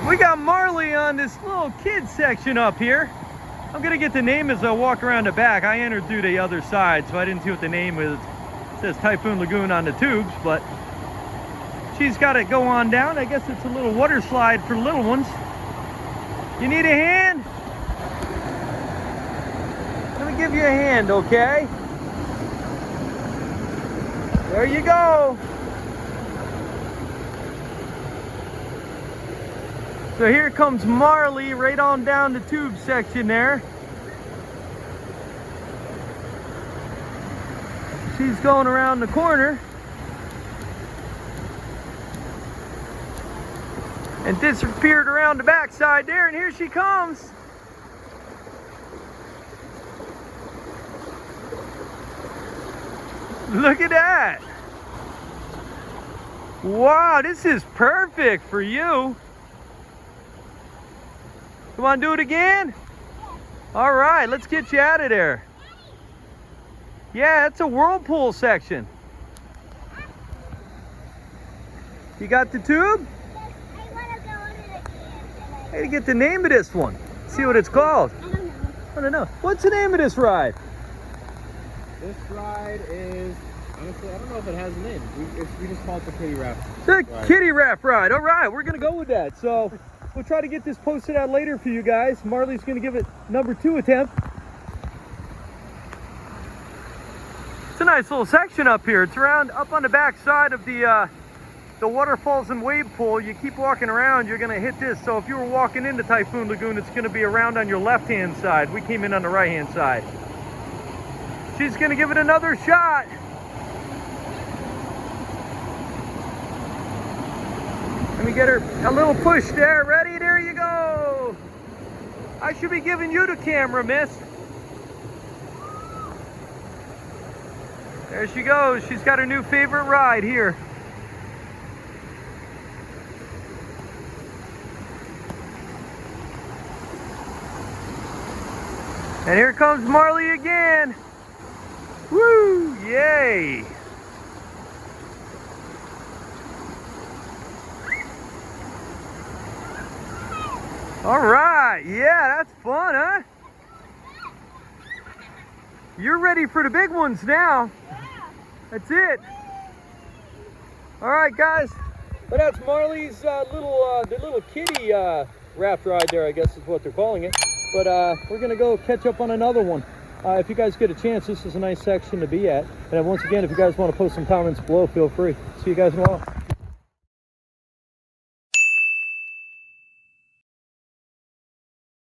We got Marli on this little kid section up here. I'm gonna get the name as I walk around the back. I entered through the other side, so I didn't see what the name is. It says Typhoon Lagoon on the tubes, but she's got to go on down. I guess it's a little water slide for little ones. You need a hand? Let me give you a hand, okay? There you go. So here comes Marli right on down the tube section there. She's going around the corner and disappeared around the backside there, and here she comes. Look at that. Wow, this is perfect for you. Come on, do it again. All right, let's get you out of there. Yeah, it's a whirlpool section. You got the tube? I want to go on it again. I gotta get the name of this one. See what it's called. I don't know. What's the name of this ride? This ride is, honestly, I don't know if it has a name. We just call it the Kiddie Raft. The Kiddie Raft ride. All right, we're gonna go with that. So we'll try to get this posted out later for you guys. Marli's gonna give it number 2 attempt. It's a nice little section up here. It's around up on the back side of the waterfalls and wave pool. You keep walking around, you're gonna hit this. So if you were walking into Typhoon Lagoon, it's gonna be around on your left-hand side. We came in on the right-hand side. She's gonna give it another shot. Let me get her a little push there. Ready? There you go. I should be giving you the camera, miss. There she goes. She's got her new favorite ride here. And here comes Marli again. Woo! Yay! All right, yeah, that's fun, huh? You're ready for the big ones now. That's it. All right, guys. Well, that's Marli's little kiddie raft ride there, I guess is what they're calling it. But we're gonna go catch up on another one. If you guys get a chance, this is a nice section to be at. And once again, if you guys want to post some comments below, feel free. See you guys in a while.